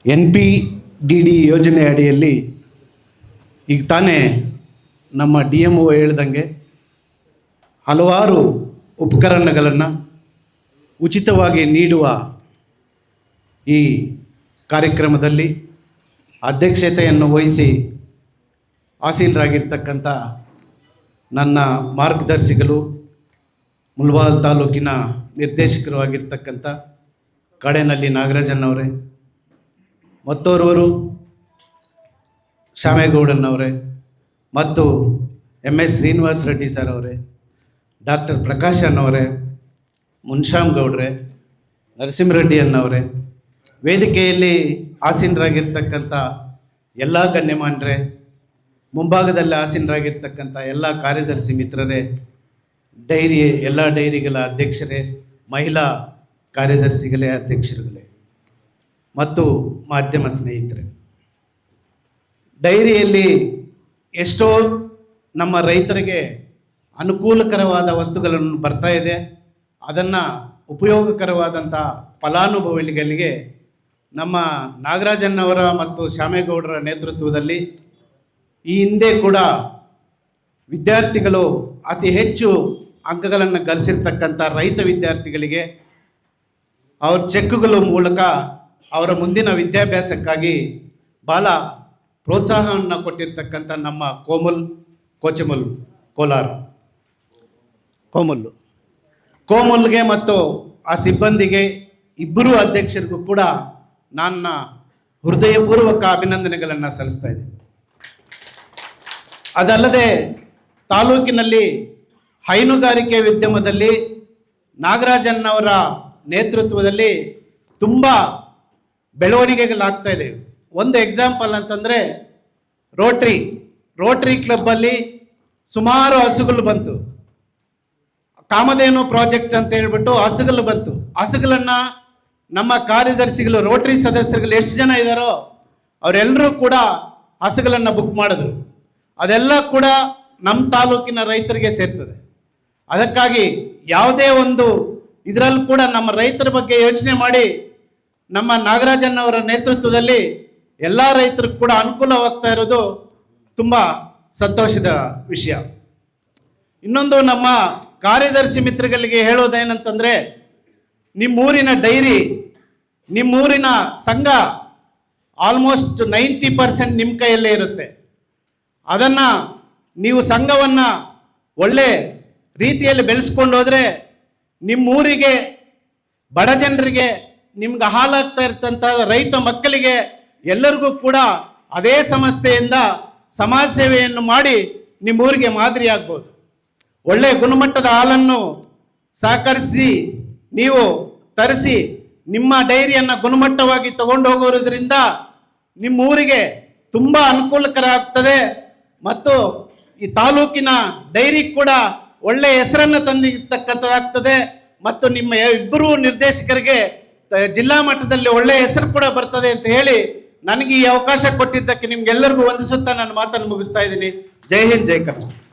NPDD ಯೋಜನೆ ಅಡಿಯಲ್ಲಿ ಈಗ ತಾನೇ ನಮ್ಮ DMO ಹೇಳ್ದಂಗೆ ಹಲವಾರು ಉಪಕರಣಗಳನ್ನು ಉಚಿತವಾಗಿ ನೀಡುವ ಈ ಕಾರ್ಯಕ್ರಮದಲ್ಲಿ ಅಧ್ಯಕ್ಷತೆಯನ್ನು ವಹಿಸಿ ಆಸೀನರಾಗಿರ್ತಕ್ಕಂಥ ನನ್ನ ಮಾರ್ಗದರ್ಶಿಗಳು ಮುಳಬಾಗಿಲು ತಾಲೂಕಿನ ನಿರ್ದೇಶಕರು ಆಗಿರ್ತಕ್ಕಂಥ ಕಡೇನಹಳ್ಳಿ ನಾಗರಾಜಣ್ಣವರೇ, ಮತ್ತೋರ್ವರು ಶ್ಯಾಮೇಗೌಡನವರೇ ಮತ್ತು MS ಶ್ರೀನಿವಾಸ ರೆಡ್ಡಿ ಸರ್ ಅವರೇ, ಡಾಕ್ಟರ್ ಪ್ರಕಾಶ್ ಅಣ್ಣವರೇ, ಮುನ್ಶ್ಯಾಮ್ ಗೌಡ್ರೆ, ನರಸಿಂಹರೆಡ್ಡಿ ಅಣ್ಣವರೇ, ವೇದಿಕೆಯಲ್ಲಿ ಆಸೀನರಾಗಿರ್ತಕ್ಕಂಥ ಎಲ್ಲ ಗಣ್ಯಮಾನ್ಯರೇ, ಮುಂಭಾಗದಲ್ಲಿ ಆಸೀನರಾಗಿರ್ತಕ್ಕಂಥ ಎಲ್ಲ ಕಾರ್ಯದರ್ಶಿ ಮಿತ್ರರೇ, ಎಲ್ಲ ಡೈರಿಗಳ ಅಧ್ಯಕ್ಷರೇ, ಮಹಿಳಾ ಕಾರ್ಯದರ್ಶಿಗಳೇ, ಅಧ್ಯಕ್ಷರುಗಳೇ ಮತ್ತು ಮಾಧ್ಯಮ ಸ್ನೇಹಿತರೆ, ಡೈರಿಯಲ್ಲಿ ಎಷ್ಟೋ ನಮ್ಮ ರೈತರಿಗೆ ಅನುಕೂಲಕರವಾದ ವಸ್ತುಗಳನ್ನು ಬರ್ತಾ ಇದೆ. ಅದನ್ನು ಉಪಯೋಗಕರವಾದಂಥ ಫಲಾನುಭವಿಗಳಿಗೆ ನಮ್ಮ ನಾಗರಾಜಣ್ಣವರ ಮತ್ತು ಶ್ಯಾಮೇಗೌಡರ ನೇತೃತ್ವದಲ್ಲಿ ಈ ಹಿಂದೆ ಕೂಡ ವಿದ್ಯಾರ್ಥಿಗಳು ಅತಿ ಹೆಚ್ಚು ಅಂಕಗಳನ್ನು ಗಳಿಸಿರ್ತಕ್ಕಂಥ ರೈತ ವಿದ್ಯಾರ್ಥಿಗಳಿಗೆ ಅವ್ರ ಚೆಕ್ಗಳ ಮೂಲಕ ಅವರ ಮುಂದಿನ ವಿದ್ಯಾಭ್ಯಾಸಕ್ಕಾಗಿ ಭಾಳ ಪ್ರೋತ್ಸಾಹವನ್ನು ಕೊಟ್ಟಿರ್ತಕ್ಕಂಥ ನಮ್ಮ ಕೋಚಮಲ್ ಕೋಲಾರ ಕೋಮಲ್ಗೆ ಮತ್ತು ಆ ಸಿಬ್ಬಂದಿಗೆ ಇಬ್ಬರೂ ಅಧ್ಯಕ್ಷರಿಗೂ ಕೂಡ ನನ್ನ ಹೃದಯಪೂರ್ವಕ ಅಭಿನಂದನೆಗಳನ್ನು ಸಲ್ಲಿಸ್ತಾ ಇದ್ದೀನಿ. ಅದಲ್ಲದೆ ತಾಲೂಕಿನಲ್ಲಿ ಹೈನುಗಾರಿಕೆ ಉದ್ಯಮದಲ್ಲಿ ನಾಗರಾಜಣ್ಣವರ ನೇತೃತ್ವದಲ್ಲಿ ತುಂಬ ಬೆಳವಣಿಗೆಗಳಾಗ್ತಾ ಇದೆ. ಒಂದು ಎಕ್ಸಾಂಪಲ್ ಅಂತಂದರೆ ರೋಟ್ರಿ ಕ್ಲಬ್ಬಲ್ಲಿ ಸುಮಾರು ಹಸುಗಳು ಬಂತು. ಕಾಮಧೇನು ಪ್ರಾಜೆಕ್ಟ್ ಅಂತ ಹೇಳ್ಬಿಟ್ಟು ಹಸುಗಳು ಬಂತು. ಹಸುಗಳನ್ನು ನಮ್ಮ ಕಾರ್ಯದರ್ಶಿಗಳು, ರೋಟ್ರಿ ಸದಸ್ಯರುಗಳು ಎಷ್ಟು ಜನ ಇದ್ದಾರೋ ಅವರೆಲ್ಲರೂ ಕೂಡ ಹಸುಗಳನ್ನು ಬುಕ್ ಮಾಡಿದ್ರು. ಅದೆಲ್ಲ ಕೂಡ ನಮ್ಮ ತಾಲೂಕಿನ ರೈತರಿಗೆ ಸೇರ್ತದೆ. ಅದಕ್ಕಾಗಿ ಯಾವುದೇ ಒಂದು ಇದರಲ್ಲೂ ಕೂಡ ನಮ್ಮ ರೈತರ ಬಗ್ಗೆ ಯೋಚನೆ ಮಾಡಿ ನಮ್ಮ ನಾಗರಾಜಣ್ಣವರ ನೇತೃತ್ವದಲ್ಲಿ ಎಲ್ಲ ರೈತರಿಗೂ ಕೂಡ ಅನುಕೂಲವಾಗ್ತಾ ಇರೋದು ತುಂಬ ಸಂತೋಷದ ವಿಷಯ. ಇನ್ನೊಂದು ನಮ್ಮ ಕಾರ್ಯದರ್ಶಿ ಮಿತ್ರಗಳಿಗೆ ಹೇಳೋದೇನಂತಂದರೆ, ನಿಮ್ಮೂರಿನ ಡೈರಿ, ನಿಮ್ಮೂರಿನ ಸಂಘ ಆಲ್ಮೋಸ್ಟ್ 90% ನಿಮ್ಮ ಕೈಯಲ್ಲೇ ಇರುತ್ತೆ. ಅದನ್ನು ನೀವು ಸಂಘವನ್ನು ಒಳ್ಳೆ ರೀತಿಯಲ್ಲಿ ಬೆಳೆಸ್ಕೊಂಡು ಹೋದರೆ ನಿಮ್ಮೂರಿಗೆ, ಬಡ ಜನರಿಗೆ, ನಿಮ್ಗೆ ಹಾಲಾಗ್ತಾ ಇರ್ತಂಥ ರೈತ ಮಕ್ಕಳಿಗೆ ಎಲ್ಲರಿಗೂ ಕೂಡ ಅದೇ ಸಂಸ್ಥೆಯಿಂದ ಸಮಾಜ ಸೇವೆಯನ್ನು ಮಾಡಿ ನಿಮ್ಮೂರಿಗೆ ಮಾದರಿ ಆಗ್ಬೋದು. ಒಳ್ಳೆಯ ಗುಣಮಟ್ಟದ ಹಾಲನ್ನು ಸಹಕರಿಸಿ ನೀವು ತರಿಸಿ ನಿಮ್ಮ ಡೈರಿಯನ್ನು ಗುಣಮಟ್ಟವಾಗಿ ತಗೊಂಡು ಹೋಗೋದ್ರಿಂದ ನಿಮ್ಮೂರಿಗೆ ತುಂಬ ಅನುಕೂಲಕರ ಆಗ್ತದೆ ಮತ್ತು ಈ ತಾಲೂಕಿನ ಡೈರಿ ಕೂಡ ಒಳ್ಳೆಯ ಹೆಸರನ್ನು ತಂದಿರ್ತಕ್ಕಂಥದ್ದಾಗ್ತದೆ ಮತ್ತು ನಿಮ್ಮ ಇಬ್ಬರೂ ನಿರ್ದೇಶಕರಿಗೆ ಜಿಲ್ಲಾ ಮಟ್ಟದಲ್ಲಿ ಒಳ್ಳೆಯ ಹೆಸರು ಕೂಡ ಬರ್ತದೆ ಅಂತ ಹೇಳಿ ನನಗೆ ಈ ಅವಕಾಶ ಕೊಟ್ಟಿದ್ದಕ್ಕೆ ನಿಮ್ಗೆಲ್ಲರಿಗೂ ವಂದಿಸುತ್ತಾ ನನ್ನ ಮಾತನ್ನು ಮುಗಿಸ್ತಾ ಇದ್ದೀನಿ. ಜೈ ಹಿಂದ್, ಜೈ ಕರ್ನಾಟಕ.